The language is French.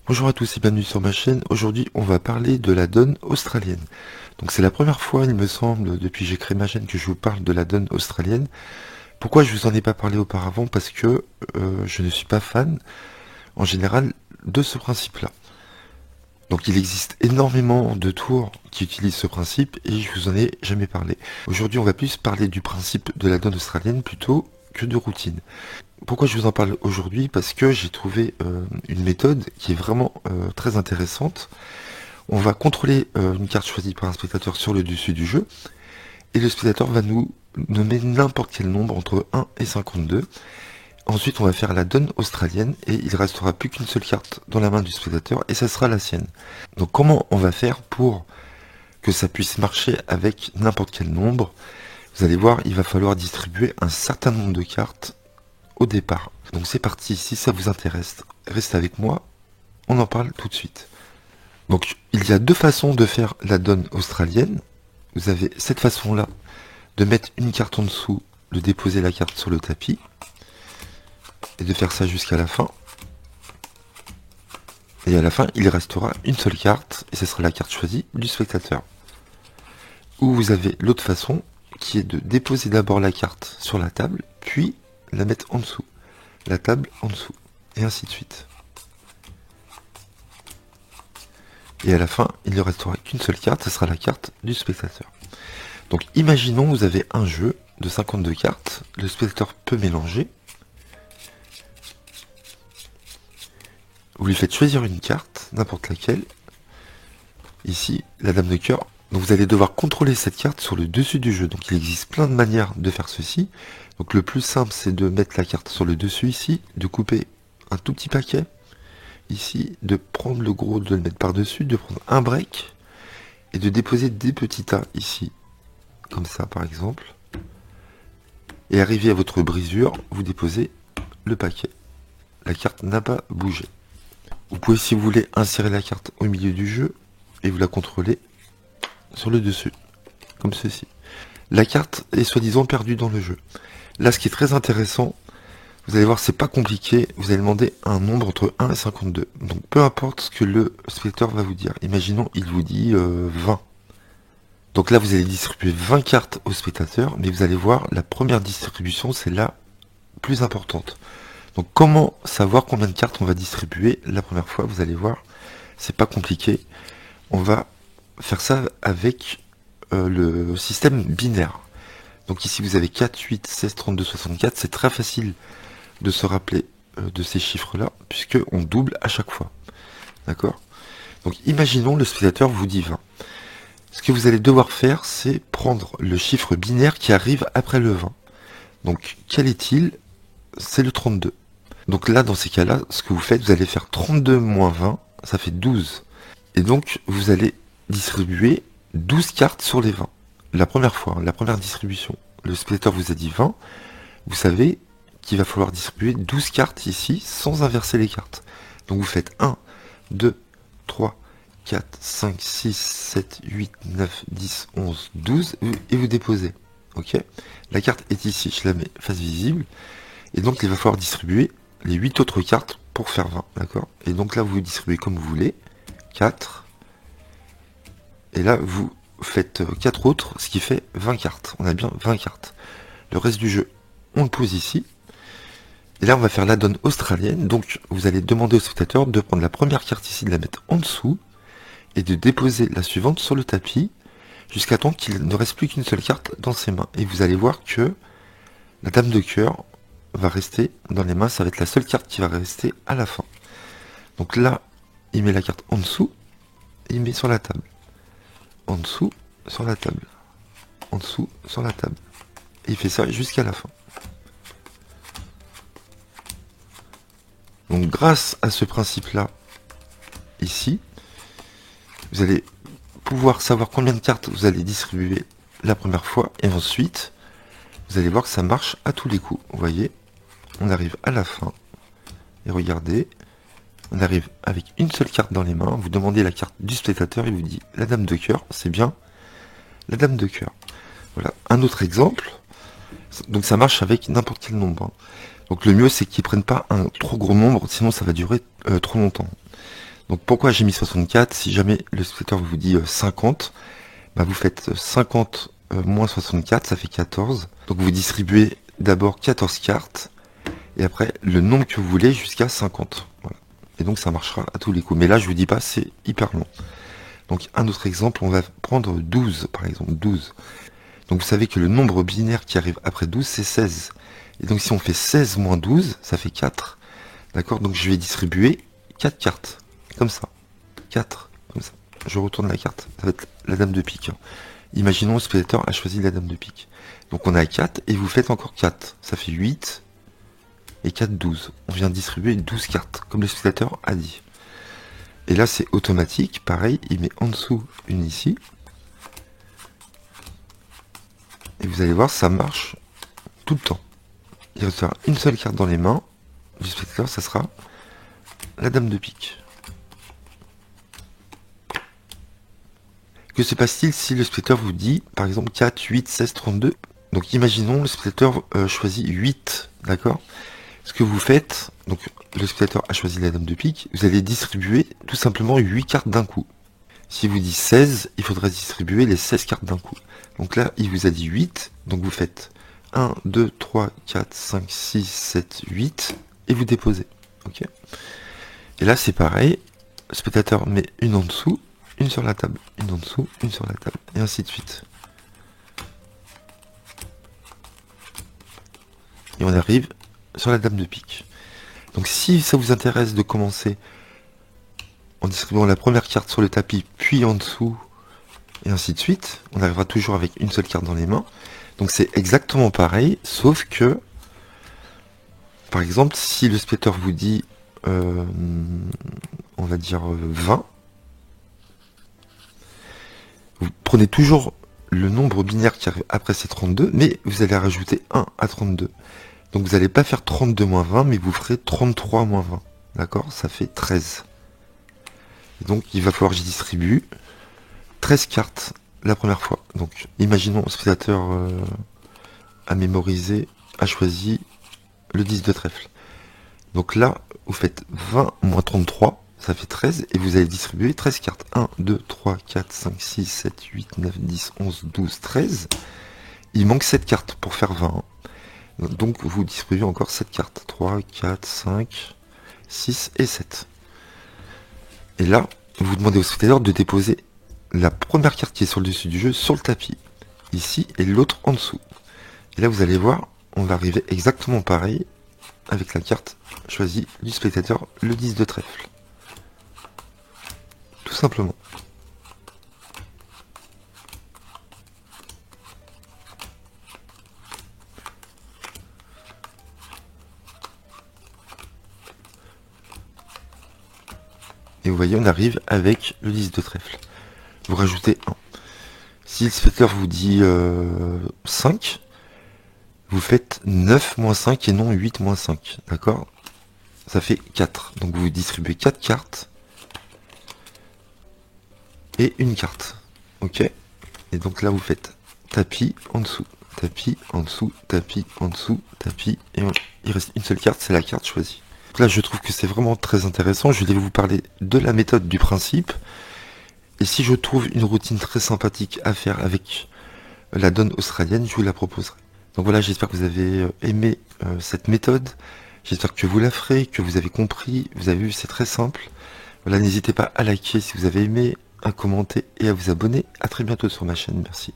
Bonjour à tous et bienvenue sur ma chaîne. Aujourd'hui, on va parler de la donne australienne. Donc c'est la première fois, il me semble, depuis que j'ai créé ma chaîne que je vous parle de la donne australienne. Pourquoi je vous en ai pas parlé auparavant? Parce que je ne suis pas fan, en général, de ce principe-là. Donc il existe énormément de tours qui utilisent ce principe et je vous en ai jamais parlé. Aujourd'hui, on va plus parler du principe de la donne australienne plutôt que de routine. Pourquoi je vous en parle aujourd'hui? Parce que j'ai trouvé une méthode qui est vraiment très intéressante. On va contrôler une carte choisie par un spectateur sur le dessus du jeu, et le spectateur va nous nommer n'importe quel nombre entre 1 et 52. Ensuite, on va faire la donne australienne, et il restera plus qu'une seule carte dans la main du spectateur, et ça sera la sienne. Donc comment on va faire pour que ça puisse marcher avec n'importe quel nombre? Vous allez voir, il va falloir distribuer un certain nombre de cartes au départ. Donc c'est parti, si ça vous intéresse, restez avec moi, on en parle tout de suite. Donc il y a deux façons de faire la donne australienne. Vous avez cette façon-là, de mettre une carte en dessous, de déposer la carte sur le tapis, et de faire ça jusqu'à la fin. Et à la fin, il restera une seule carte, et ce sera la carte choisie du spectateur. Ou vous avez l'autre façon, qui est de déposer d'abord la carte sur la table, puis la mettre en dessous, la table en dessous, et ainsi de suite. Et à la fin, il ne restera qu'une seule carte, ce sera la carte du spectateur. Donc imaginons vous avez un jeu de 52 cartes, le spectateur peut mélanger. Vous lui faites choisir une carte, n'importe laquelle. Ici, la dame de cœur. Donc vous allez devoir contrôler cette carte sur le dessus du jeu. Donc il existe plein de manières de faire ceci. Donc le plus simple, c'est de mettre la carte sur le dessus ici, de couper un tout petit paquet. Ici, de prendre le gros, de le mettre par-dessus, de prendre un break, et de déposer des petits tas ici. Comme ça par exemple. Et arrivé à votre brisure, vous déposez le paquet. La carte n'a pas bougé. Vous pouvez, si vous voulez, insérer la carte au milieu du jeu et vous la contrôlez sur le dessus, comme ceci. La carte est soi-disant perdue dans le jeu. Là, ce qui est très intéressant, vous allez voir, c'est pas compliqué. Vous allez demander un nombre entre 1 et 52. Donc, peu importe ce que le spectateur va vous dire. Imaginons, il vous dit 20. Donc là, vous allez distribuer 20 cartes au spectateur, mais vous allez voir, la première distribution, c'est la plus importante. Donc comment savoir combien de cartes on va distribuer la première fois? Vous allez voir, c'est pas compliqué. On va faire ça avec le système binaire. Donc ici vous avez 4, 8, 16, 32, 64. C'est très facile de se rappeler de ces chiffres-là, puisque on double à chaque fois. D'accord? Donc imaginons le spectateur vous dit 20. Ce que vous allez devoir faire, c'est prendre le chiffre binaire qui arrive après le 20. Donc quel est-il? C'est le 32. Donc là, dans ces cas-là, ce que vous faites, vous allez faire 32 moins 20, ça fait 12. Et donc, vous allez distribuer 12 cartes sur les 20. La première fois, la première distribution. Le spectateur vous a dit 20, vous savez qu'il va falloir distribuer 12 cartes ici, sans inverser les cartes. Donc vous faites 1, 2, 3, 4, 5, 6, 7, 8, 9, 10, 11, 12, et vous déposez. Ok? La carte est ici, je la mets face visible. Et donc, il va falloir distribuer les 8 autres cartes pour faire 20, d'accord? Et donc là, vous distribuez comme vous voulez, 4, et là, vous faites 4 autres, ce qui fait 20 cartes. On a bien 20 cartes. Le reste du jeu, on le pose ici. Et là, on va faire la donne australienne. Donc, vous allez demander au spectateur de prendre la première carte ici, de la mettre en dessous, et de déposer la suivante sur le tapis, jusqu'à temps qu'il ne reste plus qu'une seule carte dans ses mains. Et vous allez voir que la dame de cœur va rester dans les mains, ça va être la seule carte qui va rester à la fin. Donc là, il met la carte en dessous, et il met sur la table. En dessous, sur la table. En dessous, sur la table. Et il fait ça jusqu'à la fin. Donc grâce à ce principe-là, ici, vous allez pouvoir savoir combien de cartes vous allez distribuer la première fois, et ensuite, vous allez voir que ça marche à tous les coups. Vous voyez, on arrive à la fin. Et regardez, on arrive avec une seule carte dans les mains. Vous demandez la carte du spectateur, il vous dit la dame de cœur. C'est bien la dame de cœur. Voilà, un autre exemple. Donc ça marche avec n'importe quel nombre, hein. Donc le mieux, c'est qu'ils prennent pas un trop gros nombre, sinon ça va durer trop longtemps. Donc pourquoi j'ai mis 64? Si jamais le spectateur vous dit 50, bah vous faites 50 moins 64, ça fait 14. Donc vous distribuez d'abord 14 cartes, et après le nombre que vous voulez jusqu'à 50. Voilà. Et donc ça marchera à tous les coups. Mais là je vous dis pas, c'est hyper long. Donc un autre exemple, on va prendre 12 par exemple, 12. Donc vous savez que le nombre binaire qui arrive après 12, c'est 16. Et donc si on fait 16 moins 12, ça fait 4. D'accord? Donc je vais distribuer 4 cartes. Comme ça. 4. Comme ça. Je retourne la carte. Ça va être la dame de pique. Imaginons le spectateur a choisi la dame de pique. Donc on a 4 et vous faites encore 4. Ça fait 8 et 4, 12. On vient distribuer 12 cartes, comme le spectateur a dit. Et là c'est automatique. Pareil, il met en dessous une ici. Et vous allez voir, ça marche tout le temps. Il restera une seule carte dans les mains du spectateur, ça sera la dame de pique. Que se passe-t-il si le spectateur vous dit, par exemple, 4, 8, 16, 32? Donc imaginons, le spectateur choisit 8, d'accord? Ce que vous faites, donc le spectateur a choisi la dame de pique, vous allez distribuer tout simplement 8 cartes d'un coup. Si vous dit 16, il faudra distribuer les 16 cartes d'un coup. Donc là, il vous a dit 8, donc vous faites 1, 2, 3, 4, 5, 6, 7, 8, et vous déposez. Ok. Et là, c'est pareil, le spectateur met une en dessous, une sur la table, une en dessous, une sur la table, et ainsi de suite. Et on arrive sur la dame de pique. Donc si ça vous intéresse de commencer en distribuant la première carte sur le tapis, puis en dessous, et ainsi de suite, on arrivera toujours avec une seule carte dans les mains. Donc c'est exactement pareil, sauf que, par exemple, si le spectateur vous dit, on va dire 20, vous prenez toujours le nombre binaire qui arrive après ces 32, mais vous allez rajouter 1 à 32. Donc vous n'allez pas faire 32 moins 20, mais vous ferez 33 moins 20. D'accord? Ça fait 13. Et donc il va falloir que je distribue 13 cartes la première fois. Donc imaginons le spectateur a mémorisé, a choisi le 10 de trèfle. Donc là, vous faites 20 moins 33, ça fait 13, et vous allez distribuer 13 cartes. 1, 2, 3, 4, 5, 6, 7, 8, 9, 10, 11, 12, 13. Il manque 7 cartes pour faire 20. Donc vous distribuez encore 7 cartes. 3, 4, 5, 6 et 7. Et là, vous demandez au spectateur de déposer la première carte qui est sur le dessus du jeu sur le tapis. Ici, et l'autre en dessous. Et là, vous allez voir, on va arriver exactement pareil avec la carte choisie du spectateur, le 10 de trèfle. Tout simplement. Et vous voyez, on arrive avec le 10 de trèfle. Vous rajoutez 1. Si le spectateur vous dit 5, vous faites 9 moins 5 et non 8 moins 5. D'accord? Ça fait 4. Donc vous distribuez 4 cartes et une carte. Ok? Et donc là, vous faites tapis en dessous, tapis en dessous, tapis en dessous, tapis, et il reste une seule carte, c'est la carte choisie. Donc là, je trouve que c'est vraiment très intéressant. Je vais vous parler de la méthode, du principe. Et si je trouve une routine très sympathique à faire avec la donne australienne, je vous la proposerai. Donc voilà, j'espère que vous avez aimé cette méthode. J'espère que vous la ferez, que vous avez compris. Vous avez vu, c'est très simple. Voilà, n'hésitez pas à liker si vous avez aimé, à commenter et à vous abonner. À très bientôt sur ma chaîne. Merci.